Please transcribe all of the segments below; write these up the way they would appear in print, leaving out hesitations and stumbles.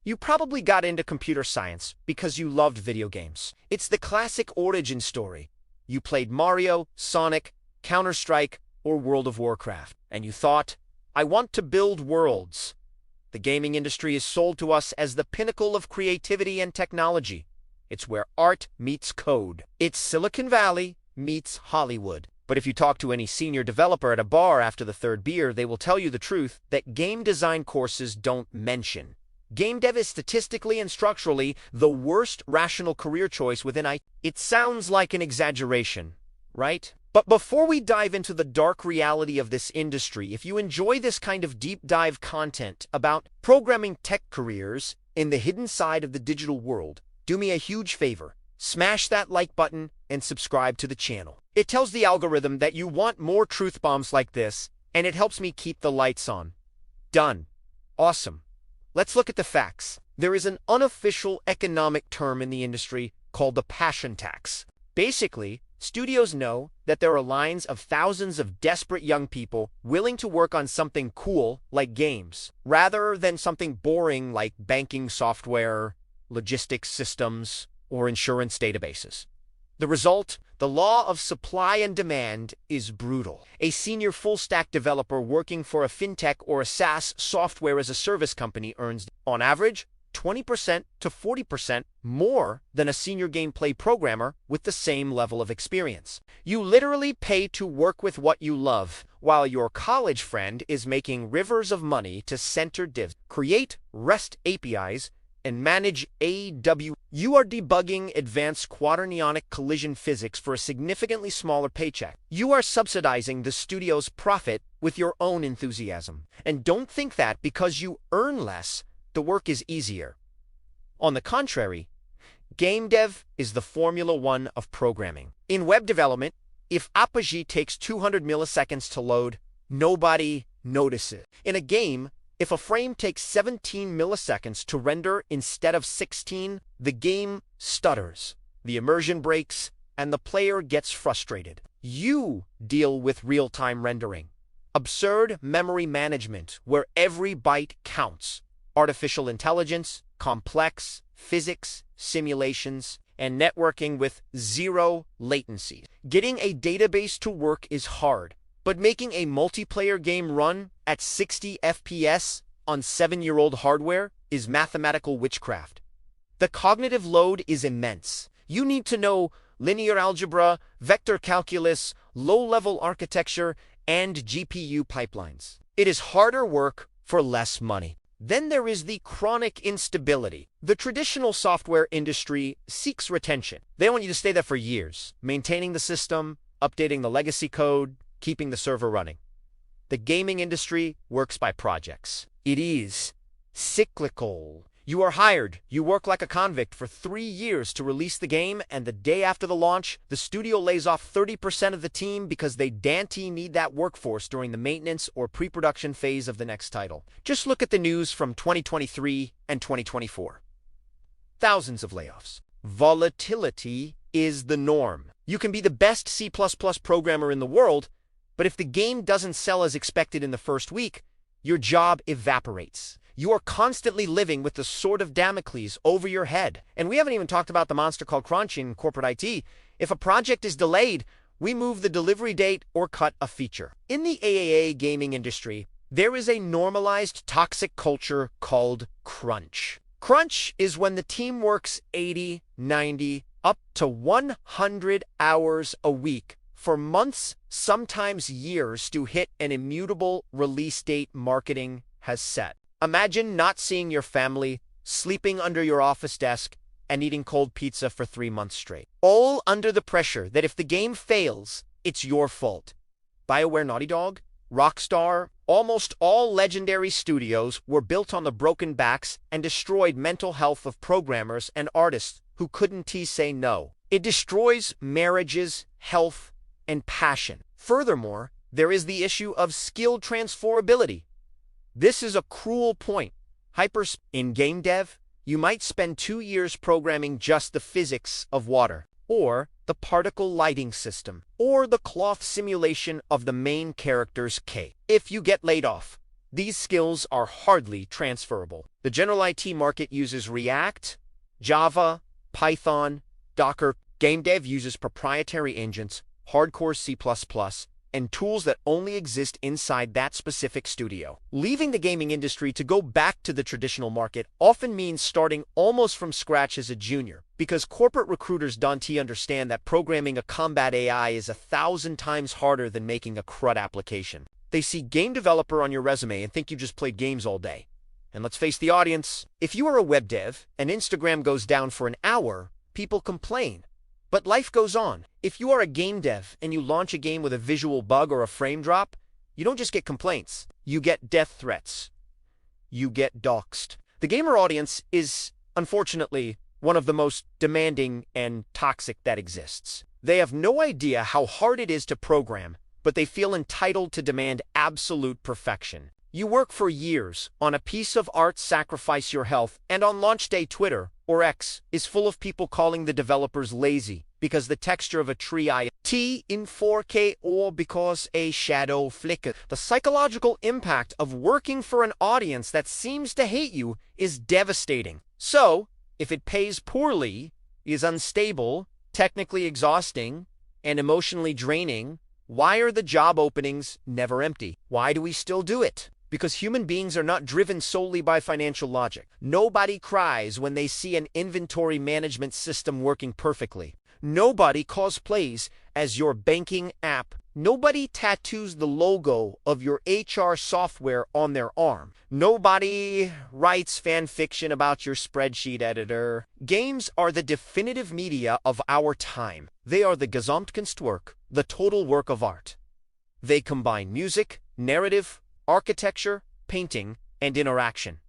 You probably got into computer science because you loved video games. It's the classic origin story. You played Mario, Sonic, Counter-Strike, or World of Warcraft, and you thought, I want to build worlds. The gaming industry is sold to us as the pinnacle of creativity and technology. It's where art meets code. It's Silicon Valley meets Hollywood. But if you talk to any senior developer at a bar after the third beer, they will tell you the truth that game design courses don't mention. Game dev is statistically and structurally the worst rational career choice within IT. It sounds like an exaggeration, right? But before we dive into the dark reality of this industry, if you enjoy this kind of deep dive content about programming tech careers in the hidden side of the digital world, do me a huge favor. Smash that like button and subscribe to the channel. It tells the algorithm that you want more truth bombs like this, and it helps me keep the lights on. Done. Awesome. Let's look at the facts. There is an unofficial economic term in the industry called the passion tax. Basically, studios know that there are lines of thousands of desperate young people willing to work on something cool like games, rather than something boring like banking software, logistics systems, or insurance databases. The result, the law of supply and demand, is brutal. A senior full-stack developer working for a fintech or a SaaS software-as-a-service company earns, on average, 20% to 40% more than a senior gameplay programmer with the same level of experience. You literally pay to work with what you love, while your college friend is making rivers of money to center divs, create REST APIs, and manage AW. You are debugging advanced quaternionic collision physics for a significantly smaller paycheck. You are subsidizing the studio's profit with your own enthusiasm. And don't think that because you earn less, the work is easier. On the contrary, game dev is the Formula One of programming. In web development, if Apogee takes 200 milliseconds to load, nobody notices. In a game, if a frame takes 17 milliseconds to render instead of 16, the game stutters, the immersion breaks, and the player gets frustrated. You deal with real-time rendering, absurd memory management where every byte counts, artificial intelligence, complex physics, simulations, and networking with zero latency. Getting a database to work is hard, but making a multiplayer game run at 60 FPS on 7-year-old hardware is mathematical witchcraft. The cognitive load is immense. You need to know linear algebra, vector calculus, low-level architecture, and GPU pipelines. It is harder work for less money. Then there is the chronic instability. The traditional software industry seeks retention. They want you to stay there for years, maintaining the system, updating the legacy code, keeping the server running. The gaming industry works by projects. It is cyclical. You are hired, you work like a convict for 3 years to release the game, and the day after the launch, the studio lays off 30% of the team because they need that workforce during the maintenance or pre-production phase of the next title. Just look at the news from 2023 and 2024. Thousands of layoffs. Volatility is the norm. You can be the best C++ programmer in the world, but if the game doesn't sell as expected in the first week, your job evaporates. You are constantly living with the sword of Damocles over your head. And we haven't even talked about the monster called crunch in corporate IT. If a project is delayed, we move the delivery date or cut a feature. In the AAA gaming industry, there is a normalized toxic culture called crunch. Crunch is when the team works 80, 90, up to 100 hours a week for months, sometimes years, to hit an immutable release date marketing has set. Imagine not seeing your family, sleeping under your office desk, and eating cold pizza for 3 months straight. All under the pressure that if the game fails, it's your fault. BioWare, Naughty Dog, Rockstar, almost all legendary studios were built on the broken backs and destroyed mental health of programmers and artists who couldn't say no. It destroys marriages, health, and passion. Furthermore, there is the issue of skill transferability. This is a cruel point. In game dev, you might spend 2 years programming just the physics of water, or the particle lighting system, or the cloth simulation of the main character's cape. If you get laid off, these skills are hardly transferable. The general IT market uses React, Java, Python, Docker. Game dev uses proprietary engines, hardcore C++, and tools that only exist inside that specific studio. Leaving the gaming industry to go back to the traditional market often means starting almost from scratch as a junior, because corporate recruiters don't understand that programming a combat AI is 1,000 times harder than making a CRUD application. They see game developer on your resume and think you just played games all day. And let's face the audience, if you are a web dev and Instagram goes down for an hour, people complain. But life goes on. If you are a game dev and you launch a game with a visual bug or a frame drop, you don't just get complaints. You get death threats. You get doxxed. The gamer audience is, unfortunately, one of the most demanding and toxic that exists. They have no idea how hard it is to program, but they feel entitled to demand absolute perfection. You work for years on a piece of art, sacrifice your health, and on launch day Twitter, or X, is full of people calling the developers lazy because the texture of a tree IT in 4K or because a shadow flicker. The psychological impact of working for an audience that seems to hate you is devastating. So, if it pays poorly, is unstable, technically exhausting, and emotionally draining, why are the job openings never empty? Why do we still do it? Because human beings are not driven solely by financial logic. Nobody cries when they see an inventory management system working perfectly. Nobody cosplays as your banking app. Nobody tattoos the logo of your HR software on their arm. Nobody writes fan fiction about your spreadsheet editor. Games are the definitive media of our time. They are the Gesamtkunstwerk, the total work of art. They combine music, narrative, architecture, painting, and interaction.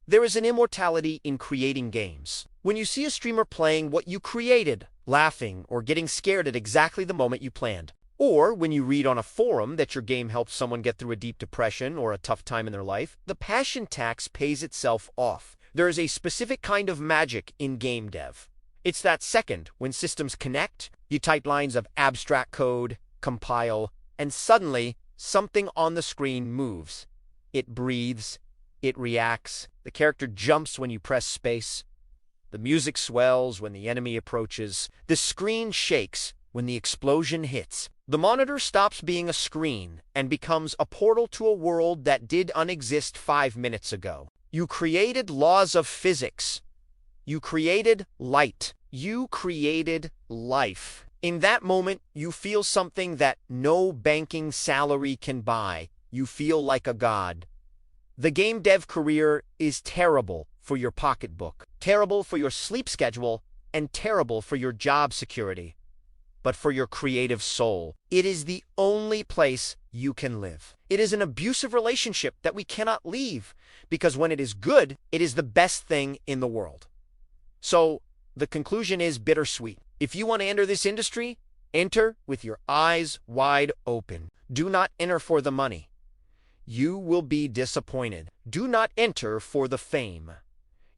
There is an immortality in creating games. When you see a streamer playing what you created, laughing or getting scared at exactly the moment you planned, or when you read on a forum that your game helped someone get through a deep depression or a tough time in their life, the passion tax pays itself off. There is a specific kind of magic in game dev. It's that second when systems connect, you type lines of abstract code, compile, and suddenly something on the screen moves. It breathes, it reacts, the character jumps when you press space, the music swells when the enemy approaches, the screen shakes when the explosion hits. The monitor stops being a screen and becomes a portal to a world that did unexist 5 minutes ago. You created laws of physics. You created light. You created life. In that moment, you feel something that no banking salary can buy. You feel like a god. The game dev career is terrible for your pocketbook, terrible for your sleep schedule, and terrible for your job security. But for your creative soul, it is the only place you can live. It is an abusive relationship that we cannot leave, because when it is good, it is the best thing in the world. So, the conclusion is bittersweet. If you want to enter this industry, enter with your eyes wide open. Do not enter for the money. You will be disappointed. Do not enter for the fame.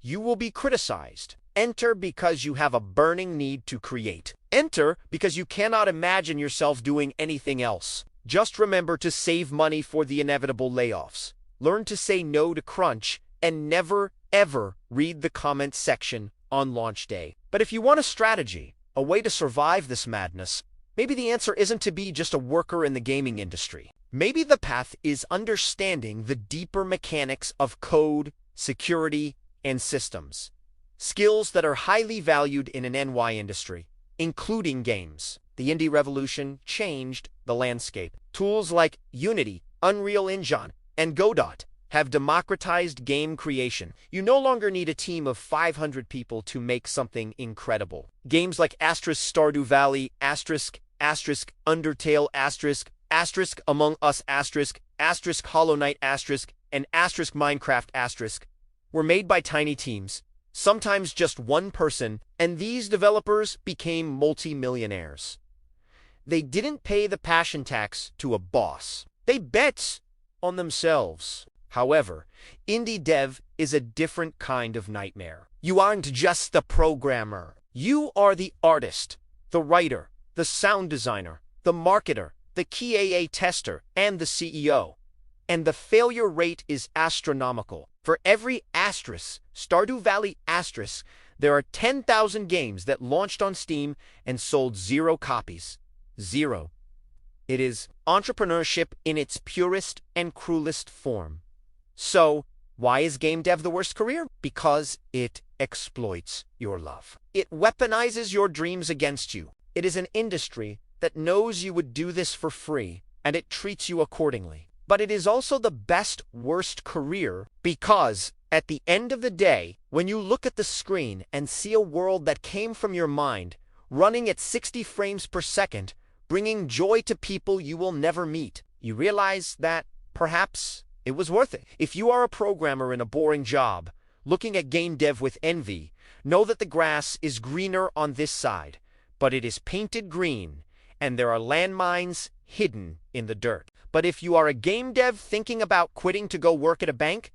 You will be criticized. Enter because you have a burning need to create. Enter because you cannot imagine yourself doing anything else. Just remember to save money for the inevitable layoffs. Learn to say no to crunch, and never, ever read the comment section on launch day. But if you want a strategy, a way to survive this madness, maybe the answer isn't to be just a worker in the gaming industry. Maybe the path is understanding the deeper mechanics of code, security, and systems. Skills that are highly valued in an NY industry, including games. The indie revolution changed the landscape. Tools like Unity, Unreal Engine, and Godot have democratized game creation. You no longer need a team of 500 people to make something incredible. Games like Stardew Valley, Undertale, Among Us, Hollow Knight, and Minecraft, were made by tiny teams, sometimes just one person, and these developers became multi-millionaires. They didn't pay the passion tax to a boss. They bet on themselves. However, indie dev is a different kind of nightmare. You aren't just the programmer. You are the artist, the writer, the sound designer, the marketer, the QA tester, and the CEO. and the failure rate is astronomical. For every asterisk, Stardew Valley asterisk, there are 10,000 games that launched on Steam and sold 0 copies. 0. It is entrepreneurship in its purest and cruelest form. So, why is game dev the worst career? Because it exploits your love. It weaponizes your dreams against you. It is an industry that knows you would do this for free, and it treats you accordingly. But it is also the best worst career because, at the end of the day, when you look at the screen and see a world that came from your mind, running at 60 frames per second, bringing joy to people you will never meet, you realize that, perhaps, it was worth it. If you are a programmer in a boring job, looking at game dev with envy, know that the grass is greener on this side, but it is painted green, and there are landmines hidden in the dirt. But if you are a game dev thinking about quitting to go work at a bank,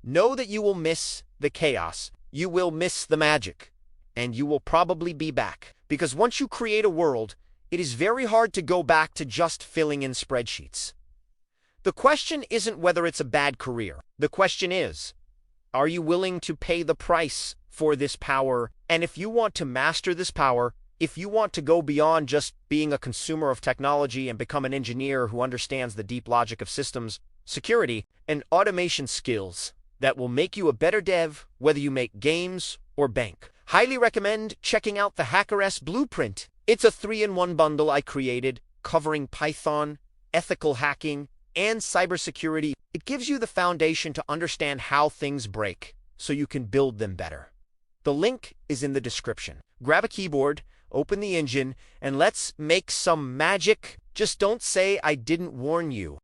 know that you will miss the chaos, you will miss the magic, and you will probably be back. Because once you create a world, it is very hard to go back to just filling in spreadsheets. The question isn't whether it's a bad career. The question is, are you willing to pay the price for this power? And if you want to master this power, if you want to go beyond just being a consumer of technology and become an engineer who understands the deep logic of systems, security, and automation skills that will make you a better dev, whether you make games or bank, highly recommend checking out the HackerS Blueprint. It's a 3-in-1 bundle I created covering Python, ethical hacking, and cybersecurity. It gives you the foundation to understand how things break so you can build them better. The link is in the description. Grab a keyboard, open the engine, and let's make some magic. Just don't say I didn't warn you.